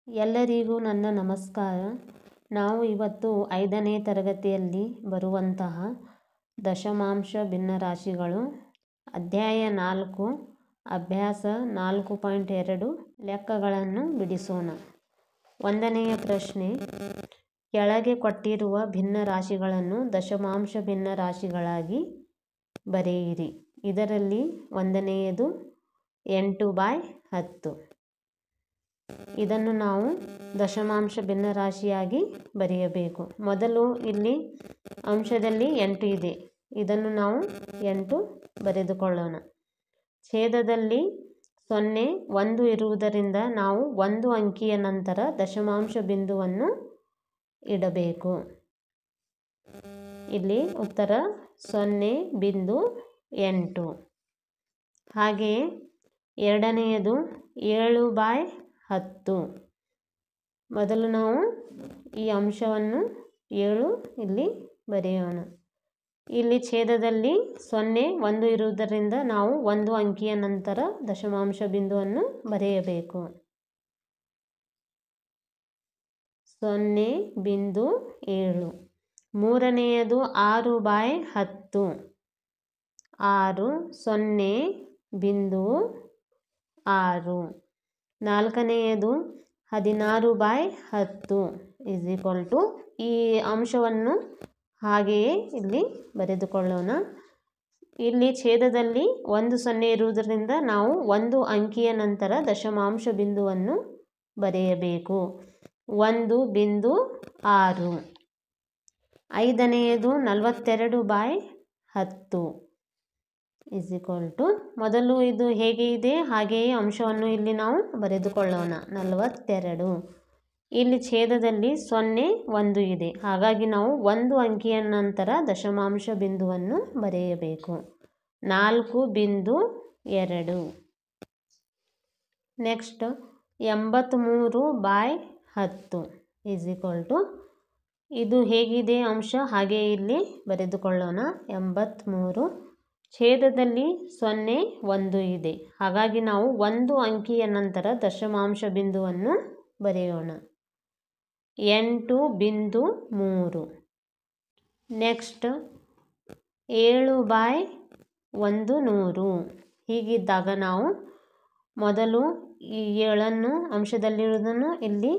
ಎಲ್ಲರಿಗೂ ನನ್ನ ನಮಸ್ಕಾರ. ನಾವು ಇವತ್ತು 5ನೇ ತರಗತಿಯಲ್ಲಿ ಬರುವಂತಹ ದಶಮಾಂಶ ಭಿನ್ನರಾಶಿಗಳು ಅಧ್ಯಾಯ 4 ಅಭ್ಯಾಸ 4.2 ಲೆಕ್ಕಗಳನ್ನು ಬಿಡಿಸೋಣ. 1ನೆಯ ಪ್ರಶ್ನೆ, ಕೆಳಗೆ ಕೊಟ್ಟಿರುವ ಭಿನ್ನರಾಶಿಗಳನ್ನು ದಶಮಾಂಶ ಭಿನ್ನರಾಶಿಗಳಾಗಿ ಬರೆಯಿರಿ. ಇದರಲ್ಲಿ 1ನೆಯದು 8/10. ಇದನ್ನು ನಾವು ದಶಮಾಂಶ ಭಿನ್ನರಾಶಿಯಾಗಿ ಬರೆಯಬೇಕು. ಮೊದಲು ಇಲ್ಲಿ ಅಂಶದಲ್ಲಿ 8 ಇದೆ, ಇದನ್ನು ನಾವು 8 ಬರೆದುಕೊಳ್ಳೋಣ. ಛೇದದಲ್ಲಿ 0, 1 ಇರುವುದರಿಂದ ನಾವು 1 ಅಂಕಿಯ ನಂತರ ದಶಮಾಂಶ ಬಿಂದುವನ್ನು ಇಡಬೇಕು. ಇಲ್ಲಿ ಉತ್ತರ 0.8. ಹಾಗೆಯೇ ಎರಡನೆಯದು 7/10. ಮೊದಲು ನಾವು ಈ ಅಂಶವನ್ನು 7 ಇಲ್ಲಿ ಬರೆಯೋಣ. ಇಲ್ಲಿ ಛೇದದಲ್ಲಿ 0, 1 ಇರುವುದರಿಂದ ನಾವು 1 ಅಂಕಿಯ ನಂತರ ದಶಮಾಂಶ ಬಿಂದುವನ್ನು ಬರೆಯಬೇಕು. 0.7. ಮೂರನೆಯದು 6/10. 6, 0.6. ನಾಲ್ಕನೆಯದು 16/10 ಈ ಅಂಶವನ್ನು ಹಾಗೆಯೇ ಇಲ್ಲಿ ಬರೆದುಕೊಳ್ಳೋಣ. ಇಲ್ಲಿ ಛೇದದಲ್ಲಿ 1, 0 ಇರುವುದರಿಂದ ನಾವು 1 ಅಂಕಿಯ ನಂತರ ದಶಮಾಂಶ ಬಿಂದುವನ್ನು ಬರೆಯಬೇಕು. 1.6. ಐದನೆಯದು 42/10 ಮೊದಲು ಇದು ಹೇಗೆ ಇದೆ ಹಾಗೆಯೇ ಅಂಶವನ್ನು ಇಲ್ಲಿ ನಾವು ಬರೆದುಕೊಳ್ಳೋಣ. 42. ಇಲ್ಲಿ ಛೇದದಲ್ಲಿ 0, 1 ಇದೆ, ಹಾಗಾಗಿ ನಾವು 1 ಅಂಕಿಯ ನಂತರ ದಶಮಾಂಶ ಬಿಂದುವನ್ನು ಬರೆಯಬೇಕು. 4.2. ನೆಕ್ಸ್ಟ್ 83/10 ಇದು ಹೇಗಿದೆ ಅಂಶ ಹಾಗೆಯೇ ಇಲ್ಲಿ ಬರೆದುಕೊಳ್ಳೋಣ. 83. ಛೇದದಲ್ಲಿ 0, 1 ಇದೆ, ಹಾಗಾಗಿ ನಾವು 1 ಅಂಕಿಯ ನಂತರ ದಶಮಾಂಶ ಬಿಂದುವನ್ನು ಬರೆಯೋಣ. 8.3. ನೆಕ್ಸ್ಟ್ 7/100. ಹೀಗಿದ್ದಾಗ ನಾವು ಮೊದಲು ಈ 7ಅನ್ನು ಅಂಶದಲ್ಲಿರುವುದನ್ನು ಇಲ್ಲಿ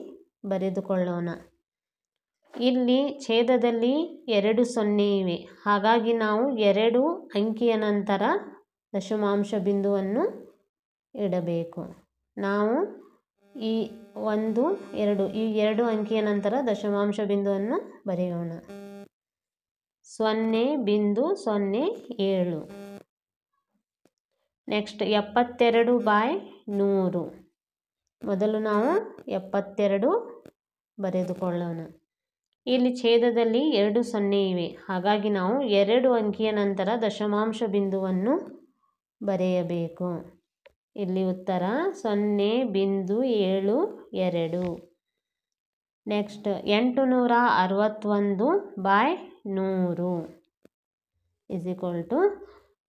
ಬರೆದುಕೊಳ್ಳೋಣ. ಇಲ್ಲಿ ಛೇದದಲ್ಲಿ 2 0 ಇವೆ, ಹಾಗಾಗಿ ನಾವು 2 ಅಂಕಿಯ ನಂತರ ದಶಮಾಂಶ ಬಿಂದುವನ್ನು ಇಡಬೇಕು. ನಾವು ಈ 1, 2 ಈ 2 ಅಂಕಿಯ ನಂತರ ದಶಮಾಂಶ ಬಿಂದುವನ್ನು ಬರೆಯೋಣ. 0.07. ನೆಕ್ಸ್ಟ್ 72/100. ಮೊದಲು ನಾವು 72 ಬರೆದುಕೊಳ್ಳೋಣ. ಇಲ್ಲಿ ಛೇದದಲ್ಲಿ 2 0 ಇವೆ, ಹಾಗಾಗಿ ನಾವು 2 ಅಂಕಿಯ ನಂತರ ದಶಮಾಂಶ ಬಿಂದುವನ್ನು ಬರೆಯಬೇಕು. ಇಲ್ಲಿ ಉತ್ತರ 0.72. ನೆಕ್ಸ್ಟ್ 861/100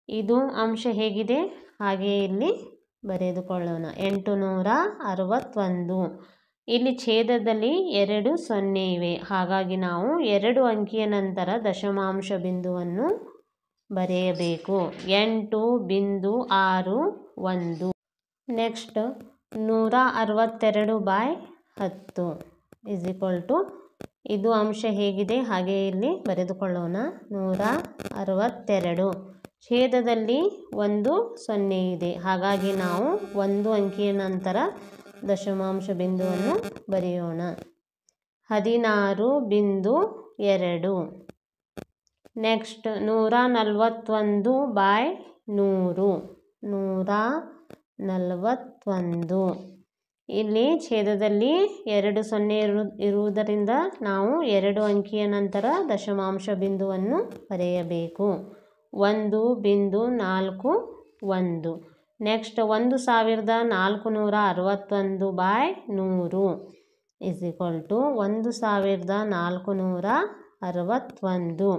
ಇದು ಅಂಶ ಹೇಗಿದೆ ಹಾಗೆಯೇ ಇಲ್ಲಿ ಬರೆದುಕೊಳ್ಳೋಣ. 861. ಇಲ್ಲಿ ಛೇದದಲ್ಲಿ 2 0 ಇವೆ, ಹಾಗಾಗಿ ನಾವು 2 ಅಂಕಿಯ ನಂತರ ದಶಮಾಂಶ ಬಿಂದುವನ್ನು ಬರೆಯಬೇಕು. 8.61. ನೆಕ್ಸ್ಟ್ 162/10 ಇದು ಅಂಶ ಹೇಗಿದೆ ಹಾಗೆಯೇ ಇಲ್ಲಿ ಬರೆದುಕೊಳ್ಳೋಣ. 162. ಛೇದದಲ್ಲಿ 1 0 ಇದೆ, ಹಾಗಾಗಿ ನಾವು 1 ಅಂಕಿಯ ನಂತರ ದಶಮಾಂಶ ಬಿಂದುವನ್ನು ಬರೆಯೋಣ. 16.2. ನೆಕ್ಸ್ಟ್ 141/100. ಇಲ್ಲಿ ಛೇದದಲ್ಲಿ 2 0 ಇರುವುದರಿಂದ ನಾವು 2 ಅಂಕಿಯ ನಂತರ ದಶಮಾಂಶ ಬಿಂದುವನ್ನು ಬರೆಯಬೇಕು. 1.41. ನೆಕ್ಸ್ಟ್ 1461/100 1461.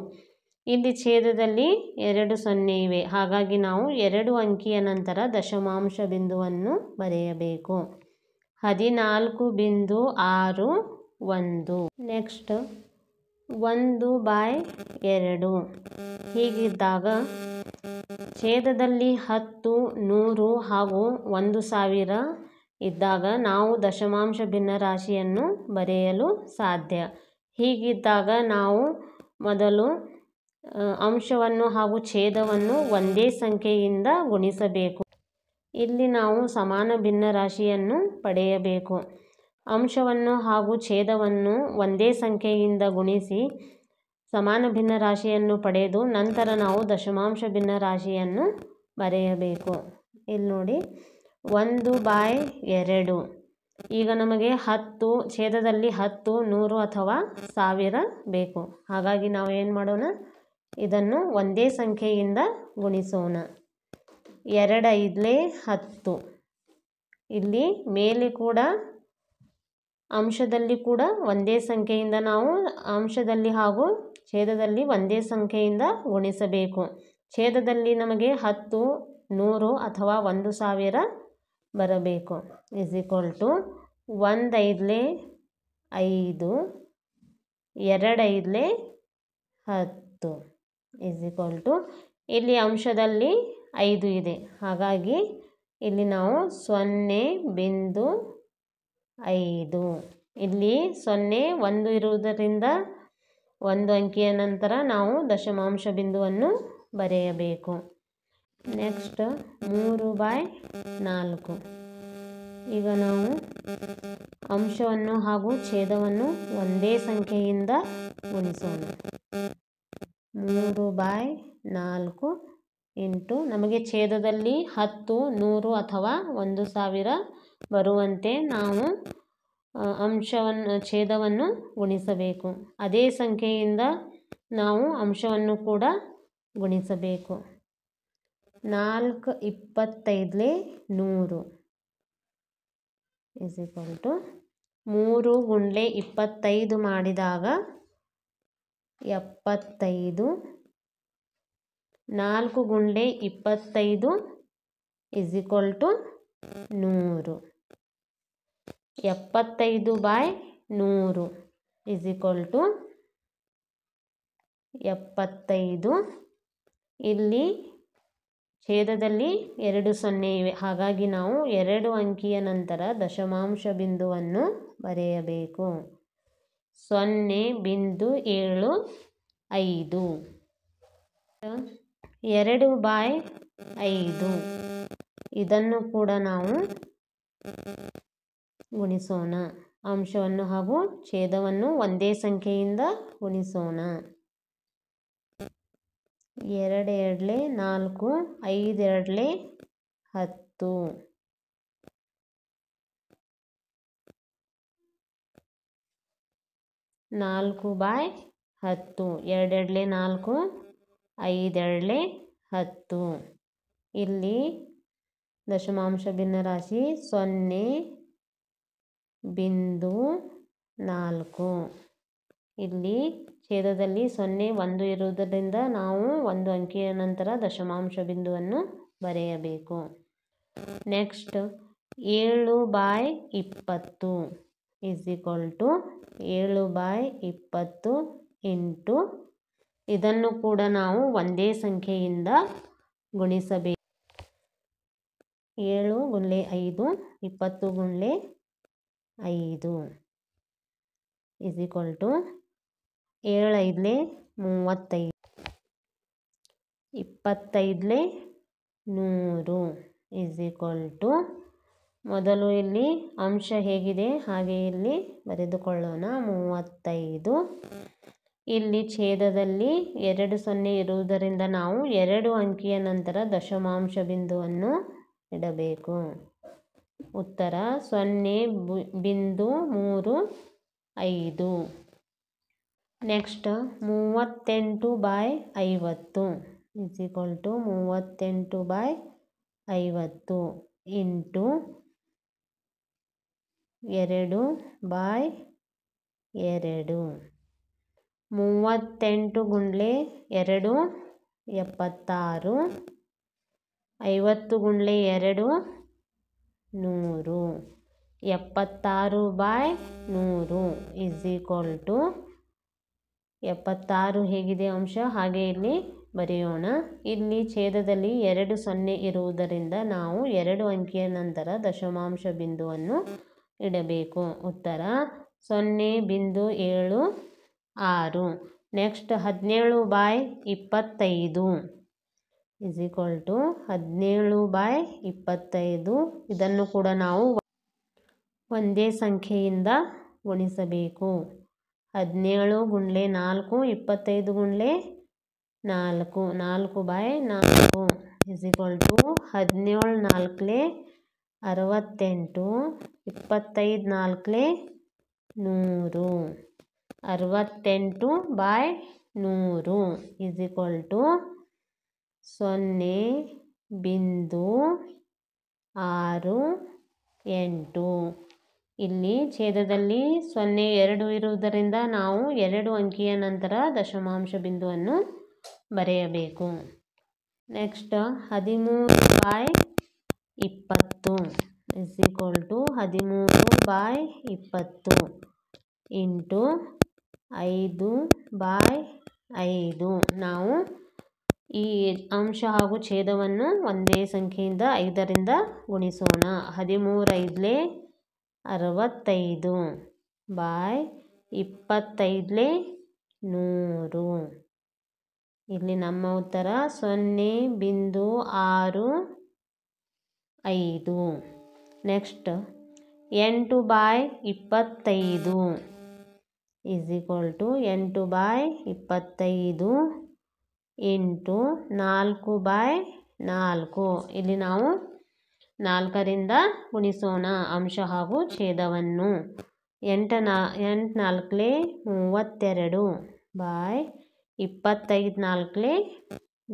ಇಲ್ಲಿ ಛೇದದಲ್ಲಿ 2 0 ಇವೆ, ಹಾಗಾಗಿ ನಾವು 2 ಅಂಕಿಯ ನಂತರ ದಶಮಾಂಶ ಬಿಂದುವನ್ನು ಬರೆಯಬೇಕು. 14.61. ನೆಕ್ಸ್ಟ್ 1/2. ಹೀಗಿದ್ದಾಗ ಛೇದದಲ್ಲಿ 10, 100 ಹಾಗೂ 1000 ಇದ್ದಾಗ ನಾವು ದಶಮಾಂಶ ಭಿನ್ನರಾಶಿಯನ್ನು ಬರೆಯಲು ಸಾಧ್ಯ. ಹೀಗಿದ್ದಾಗ ನಾವು ಮೊದಲು ಅಂಶವನ್ನು ಹಾಗೂ ಛೇದವನ್ನು ಒಂದೇ ಸಂಖ್ಯೆಯಿಂದ ಗುಣಿಸಬೇಕು. ಇಲ್ಲಿ ನಾವು ಸಮಾನ ಭಿನ್ನರಾಶಿಯನ್ನು ಪಡೆಯಬೇಕು. ಅಂಶವನ್ನು ಹಾಗೂ ಛೇದವನ್ನು ಒಂದೇ ಸಂಖ್ಯೆಯಿಂದ ಗುಣಿಸಿ ಸಮಾನ ಭಿನ್ನರಾಶಿಯನ್ನು ಪಡೆದು ನಂತರ ನಾವು ದಶಮಾಂಶ ಭಿನ್ನರಾಶಿಯನ್ನು ಬರೆಯಬೇಕು. ಇಲ್ಲಿ ನೋಡಿ 1/2. ಈಗ ನಮಗೆ 10 ಛೇದದಲ್ಲಿ 10, 100 ಅಥವಾ 1000 ಬೇಕು. ಹಾಗಾಗಿ ನಾವು ಏನು ಮಾಡೋಣ, ಇದನ್ನು ಒಂದೇ ಸಂಖ್ಯೆಯಿಂದ ಗುಣಿಸೋಣ. 2 5 10. ಇಲ್ಲಿ ಮೇಲೆ ಕೂಡ ಅಂಶದಲ್ಲಿ ಕೂಡ ಒಂದೇ ಸಂಖ್ಯೆಯಿಂದ ನಾವು ಅಂಶದಲ್ಲಿ ಹಾಗೂ ಛೇದದಲ್ಲಿ ಒಂದೇ ಸಂಖ್ಯೆಯಿಂದ ಗುಣಿಸಬೇಕು. ಛೇದದಲ್ಲಿ ನಮಗೆ 10, 100 ಅಥವಾ 1000 ಬರಬೇಕು. = 1 5 5, 2 5 10 ಇಲ್ಲಿ ಅಂಶದಲ್ಲಿ 5 ಇದೆ. ಹಾಗಾಗಿ ಇಲ್ಲಿ ನಾವು 0.5. ಇಲ್ಲಿ 0, 1 ಇರುವುದರಿಂದ ಒಂದು ಅಂಕಿಯ ನಂತರ ನಾವು ದಶಮಾಂಶ ಬಿಂದುವನ್ನು ಬರೆಯಬೇಕು. ನೆಕ್ಸ್ಟ್ 3/4. ಈಗ ನಾವು ಅಂಶವನ್ನು ಹಾಗೂ ಛೇದವನ್ನು ಒಂದೇ ಸಂಖ್ಯೆಯಿಂದ ಗುಣಿಸೋಣ. 3/4 ಇಂಟು ನಮಗೆ ಛೇದದಲ್ಲಿ 10, 100 ಅಥವಾ 1000 ಬರುವಂತೆ ನಾವು ಛೇದವನ್ನು ಗುಣಿಸಬೇಕು. ಅದೇ ಸಂಖ್ಯೆಯಿಂದ ನಾವು ಅಂಶವನ್ನು ಕೂಡ ಗುಣಿಸಬೇಕು. 4 25 100 3 × 25 ಮಾಡಿದಾಗ 75. 4 × 25 = 100. 75/100 = 75. ಇಲ್ಲಿ ಛೇದದಲ್ಲಿ 2 0 ಇವೆ. ಹಾಗಾಗಿ ನಾವು 2 ಅಂಕಿಯ ನಂತರ ದಶಮಾಂಶ ಬಿಂದುವನ್ನು ಬರೆಯಬೇಕು. 0.75. 2/5. ಇದನ್ನು ಕೂಡ ನಾವು ಗುಣಿಸೋಣ. ಅಂಶವನ್ನು ಹಾಗೂ ಛೇದವನ್ನು ಒಂದೇ ಸಂಖ್ಯೆಯಿಂದ ಗುಣಿಸೋಣ. 2 2 4, 5 2 10. ನಾಲ್ಕು ಬೈ 10. 2 2 4, 5 2 10. ಇಲ್ಲಿ ದಶಮಾಂಶ ಭಿನ್ನರಾಶಿ 0.4. ಇಲ್ಲಿ ಛೇದದಲ್ಲಿ 0, 1 ಇರುವುದರಿಂದ ನಾವು ಒಂದು ಅಂಕಿಯ ನಂತರ ದಶಮಾಂಶ ಬಿಂದುವನ್ನು ಬರೆಯಬೇಕು. ನೆಕ್ಸ್ಟ್ 7/20 7/20 ಇಂಟು ಇದನ್ನು ಕೂಡ ನಾವು ಒಂದೇ ಸಂಖ್ಯೆಯಿಂದ ಗುಣಿಸಬೇಕು. 7 × 5 20 × 5 7 5 35. 25 100 ಮೊದಲು ಇಲ್ಲಿ ಅಂಶ ಹೇಗಿದೆ ಹಾಗೆ ಇಲ್ಲಿ ಬರೆದುಕೊಳ್ಳೋಣ. 35. ಇಲ್ಲಿ ಛೇದದಲ್ಲಿ 2 0 ಇರುವುದರಿಂದ ನಾವು 2 ಅಂಕಿಯ ನಂತರ ದಶಮಾಂಶ ಬಿಂದುವನ್ನು ಇಡಬೇಕು. ಉತ್ತರ 0.35. Next 38/50 38/50 into 2/2. 38 × 2 76. 50 × 2 100. 76/100 is equal to 76 ಹೇಗಿದೆ ಅಂಶ ಹಾಗೆ ಇಲ್ಲಿ ಬರೆಯೋಣ. ಇಲ್ಲಿ ಛೇದದಲ್ಲಿ 2 0 ಇರುವುದರಿಂದ ನಾವು 2 ಅಂಕಿಯ ನಂತರ ದಶಮಾಂಶ ಬಿಂದುವನ್ನು ಇಡಬೇಕು. ಉತ್ತರ 0.76. Next 17/25 is equal to 17/25. ಇದನ್ನು ಕೂಡ ನಾವು ಒಂದೇ ಸಂಖ್ಯೆಯಿಂದ ಗುಣಿಸಬೇಕು. 17 ಗುಂಡ್ಲೆ 4 25 ಗುಂಡ್ಲೆ 4 4/4 is equal to 17 4 68 25 4 100 68/100 is equal to 0.68. ಇಲ್ಲಿ ಛೇದದಲ್ಲಿ 0 2 ಇರುವುದರಿಂದ ನಾವು 2 ಅಂಕಿಯ ನಂತರ ದಶಮಾಂಶ ಬಿಂದುವನ್ನು ಬರೆಯಬೇಕು. Next 13/20 is equal to 13/20 into 5/5. ನಾವು ಈ ಅಂಶ ಹಾಗೂ ಛೇದವನ್ನು ಒಂದೇ ಸಂಖ್ಯೆಯಿಂದ 5ರಿಂದ ಗುಣಿಸೋಣ. 13 5 65 25 100. ಇಲ್ಲಿ ನಮ್ಮ ಉತ್ತರ 0.65. Next 8/25 is equal to 8/25 into 4/4. ಇಲ್ಲಿ ನಾವು 4ರಿಂದ ಗುಣಿಸೋಣ ಅಂಶ ಹಾಗೂ ಛೇದವನ್ನು. 8 4 32 25 4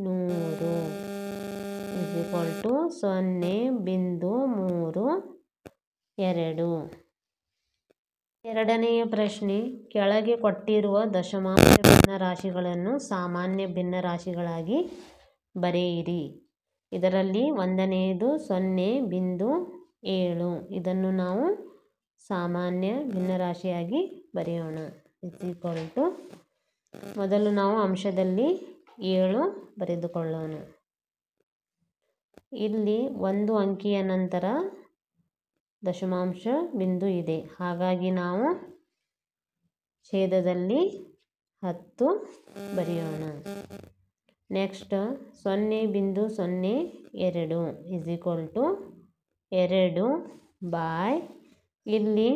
100 ಇಸ್ ಈಕ್ವಲ್ ಟು 0.32. ಎರಡನೆಯ ಪ್ರಶ್ನೆ, ಕೆಳಗೆ ಕೊಟ್ಟಿರುವ ದಶಮಾಂಶ ಭಿನ್ನರಾಶಿಗಳನ್ನು ಸಾಮಾನ್ಯ ಭಿನ್ನರಾಶಿಗಳಾಗಿ ಬರೆಯಿರಿ. ಇದರಲ್ಲಿ ಒಂದನೆಯದು 0.7. ಇದನ್ನು ನಾವು ಸಾಮಾನ್ಯ ಭಿನ್ನರಾಶಿಯಾಗಿ ಬರೆಯೋಣ. ಇಸ್ ಈಕ್ವಲ್ ಟು ಮೊದಲು ನಾವು ಅಂಶದಲ್ಲಿ 7 ಬರೆದುಕೊಳ್ಳೋಣ. ಇಲ್ಲಿ 1 ಅಂಕಿಯ ನಂತರ ದಶಮಾಂಶ ಬಿಂದು ಇದೆ, ಹಾಗಾಗಿ ನಾವು ಛೇದದಲ್ಲಿ 10 ಬರೆಯೋಣ. Next 0.02 is equal to 2 by ಇಲ್ಲಿ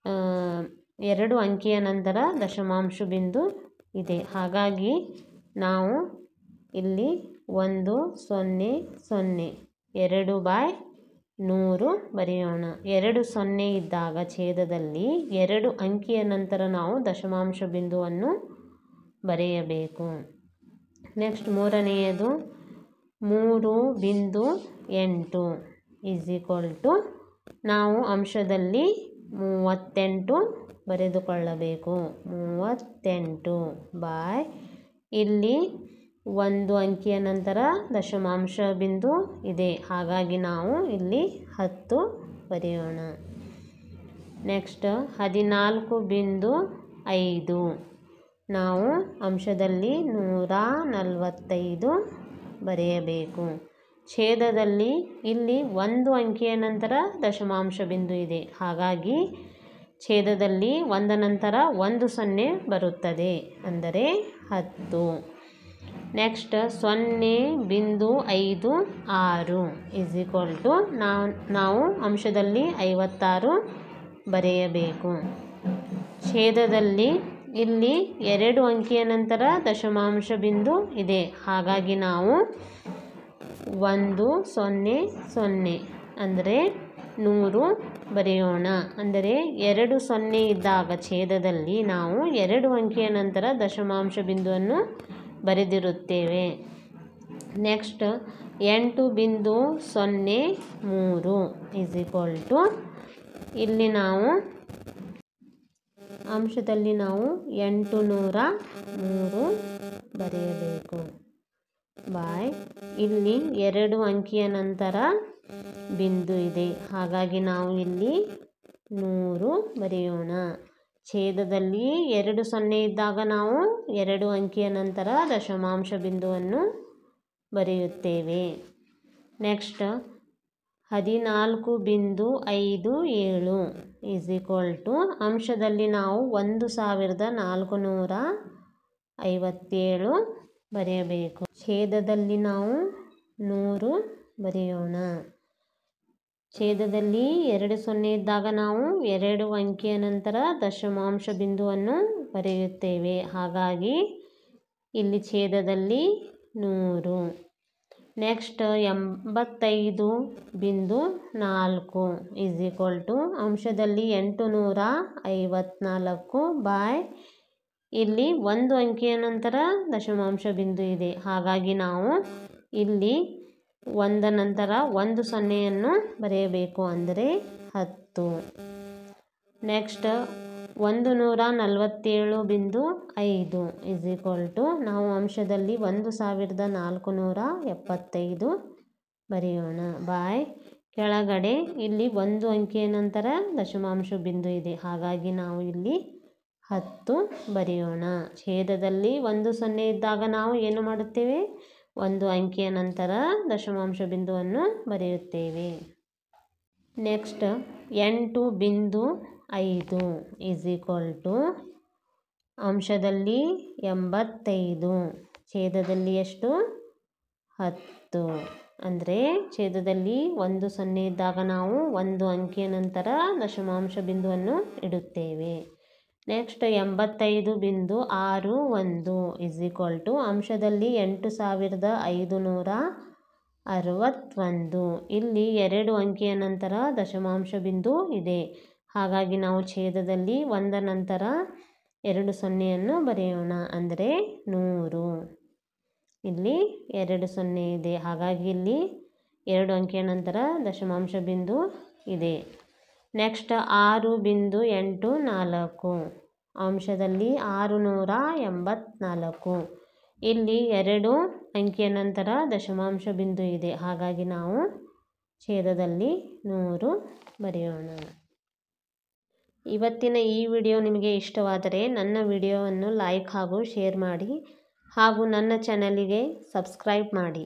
2 ಅಂಕಿಯ ನಂತರ ದಶಮಾಂಶ ಬಿಂದು ಇದೆ, ಹಾಗಾಗಿ ನಾವು ಇಲ್ಲಿ 1 0 0 2/100 ಬರೆಯೋಣ. 2 0 ಇದ್ದಾಗ ಛೇದದಲ್ಲಿ 2 ಅಂಕಿಯ ನಂತರ ನಾವು ದಶಮಾಂಶ ಬಿಂದುವನ್ನು ಬರೆಯಬೇಕು. ನೆಕ್ಸ್ಟ್ ಮೂರನೆಯದು 3.8 ಇಸ್ ಈಕ್ವಲ್ ಟು ನಾವು ಅಂಶದಲ್ಲಿ 38 ಬರೆದುಕೊಳ್ಳಬೇಕು. 38 ಬೈ ಇಲ್ಲಿ 1 ಅಂಕಿಯ ನಂತರ ದಶಮಾಂಶ ಬಿಂದು ಇದೆ, ಹಾಗಾಗಿ ನಾವು ಇಲ್ಲಿ 10 ಬರೆಯೋಣ. ನೆಕ್ಸ್ಟ್ 14.5 ನಾವು ಅಂಶದಲ್ಲಿ 145 ಬರೆಯಬೇಕು. ಛೇದದಲ್ಲಿ ಇಲ್ಲಿ 1 ಅಂಕಿಯ ನಂತರ ದಶಮಾಂಶ ಬಿಂದು ಇದೆ, ಹಾಗಾಗಿ ಛೇದದಲ್ಲಿ 1 ನಂತರ 1 0 ಬರುತ್ತದೆ, ಅಂದರೆ 10. ನೆಕ್ಸ್ಟ್ 0.56 ಇಸ್ ಈಕ್ವಲ್ ಟು ನಾವು ಅಂಶದಲ್ಲಿ 56 ಬರೆಯಬೇಕು. ಛೇದದಲ್ಲಿ ಇಲ್ಲಿ 2 ಅಂಕಿಯ ನಂತರ ದಶಮಾಂಶ ಬಿಂದು ಇದೆ, ಹಾಗಾಗಿ ನಾವು 1 0 0 ಅಂದರೆ 100 ಬರೆಯೋಣ. ಅಂದರೆ 2 0 ಇದ್ದಾಗ ಛೇದದಲ್ಲಿ ನಾವು 2 ಅಂಕಿಯ ನಂತರ ದಶಮಾಂಶ ಬಿಂದುವನ್ನು ಬರೆದಿರುತ್ತೇವೆ. ನೆಕ್ಸ್ಟ್ 8.03 ಇಸ್ ಈಕ್ವಲ್ ಟು ಇಲ್ಲಿ ನಾವು ಅಂಶದಲ್ಲಿ ನಾವು 803 ಬರೆಯಬೇಕು. ಬೈ ಇಲ್ಲಿ 2 ಅಂಕಿಯ ನಂತರ ಬಿಂದು ಇದೆ. ಹಾಗಾಗಿ ನಾವು ಇಲ್ಲಿ 100 ಬರೆಯೋಣ. ಛೇದದಲ್ಲಿ 2 0 ಇದ್ದಾಗ ನಾವು 2 ಅಂಕಿಯ ನಂತರ ದಶಮಾಂಶ ಬಿಂದುವನ್ನು ಬರೆಯುತ್ತೇವೆ. ನೆಕ್ಸ್ಟ್ 14.57 ಈಸ್ ಈಕ್ವಲ್ ಟು ಅಂಶದಲ್ಲಿ ನಾವು 1457 ಬರೆಯಬೇಕು. ಛೇದದಲ್ಲಿ ನಾವು 100 ಬರೆಯೋಣ. ಛೇದದಲ್ಲಿ 2 0 ಇದ್ದಾಗ ನಾವು 2 ಅಂಕಿಯ ನಂತರ ದಶಮಾಂಶ ಬಿಂದುವನ್ನು ಬರೆಯುತ್ತೇವೆ. ಹಾಗಾಗಿ ಇಲ್ಲಿ ಛೇದದಲ್ಲಿ 100. ನೆಕ್ಸ್ಟ್ 85.4 ಈಸ್ ಈಕ್ವಲ್ ಟು ಅಂಶದಲ್ಲಿ 854 ಬಾಯ್ ಇಲ್ಲಿ 1 ಅಂಕಿಯ ನಂತರ ದಶಮಾಂಶ ಬಿಂದು ಇದೆ. ಹಾಗಾಗಿ ನಾವು ಇಲ್ಲಿ 1 ನಂತರ 1 0ಯನ್ನು ಬರೆಯಬೇಕು, ಅಂದರೆ 10. ನೆಕ್ಸ್ಟ್ 147.5 ಈಸ್ ಈಕ್ವಲ್ ಟು ನಾವು ಅಂಶದಲ್ಲಿ 1475 ಬರೆಯೋಣ ಬಾಯ್ ಕೆಳಗಡೆ ಇಲ್ಲಿ 1 ಅಂಕಿಯ ನಂತರ ದಶಮಾಂಶ ಬಿಂದು ಇದೆ. ಹಾಗಾಗಿ ನಾವು ಇಲ್ಲಿ 10 ಬರೆಯೋಣ. ಛೇದದಲ್ಲಿ 1 0 ಇದ್ದಾಗ ನಾವು ಏನು ಮಾಡುತ್ತೇವೆ, 1 ಅಂಕಿಯ ನಂತರ ದಶಮಾಂಶ ಬಿಂದುವನ್ನು ಬರೆಯುತ್ತೇವೆ. ನೆಕ್ಸ್ಟ್ 8.5 ಈಸ್ ಈಕ್ವಲ್ ಟು ಅಂಶದಲ್ಲಿ 85, ಛೇದದಲ್ಲಿ ಎಷ್ಟು, 10. ಅಂದರೆ ಛೇದದಲ್ಲಿ 1 0 ಇದ್ದಾಗ ನಾವು 1 ಅಂಕಿಯ ನಂತರ ದಶಮಾಂಶ ಬಿಂದುವನ್ನು ಇಡುತ್ತೇವೆ. ನೆಕ್ಸ್ಟ್ 85.61 ಈಸ್ ಈಕ್ವಲ್ ಟು ಅಂಶದಲ್ಲಿ 8561. ಇಲ್ಲಿ 2 ಅಂಕಿಯ ನಂತರ ದಶಮಾಂಶ ಬಿಂದು ಇದೆ. ಹಾಗಾಗಿ ನಾವು ಛೇದದಲ್ಲಿ 1 ನಂತರ 2 0ಯನ್ನು ಬರೆಯೋಣ, ಅಂದರೆ 100. ಇಲ್ಲಿ 2 0 ಇದೆ. ಹಾಗಾಗಿ ಇಲ್ಲಿ 2 ಅಂಕಿಯ ನಂತರ ದಶಮಾಂಶ ಬಿಂದು ಇದೆ. ನೆಕ್ಸ್ಟ್ 6.84 ಅಂಶದಲ್ಲಿ 684. ಇಲ್ಲಿ 2 ಅಂಕಿಯ ನಂತರ ದಶಮಾಂಶ ಬಿಂದು ಇದೆ. ಹಾಗಾಗಿ ನಾವು ಛೇದದಲ್ಲಿ 100 ಬರೆಯೋಣ. ಇವತ್ತಿನ ಈ ವಿಡಿಯೋ ನಿಮಗೆ ಇಷ್ಟವಾದರೆ ನನ್ನ ವಿಡಿಯೋವನ್ನು ಲೈಕ್ ಹಾಗೂ ಶೇರ್ ಮಾಡಿ ಹಾಗೂ ನನ್ನ ಚಾನಲಿಗೆ ಸಬ್ಸ್ಕ್ರೈಬ್ ಮಾಡಿ.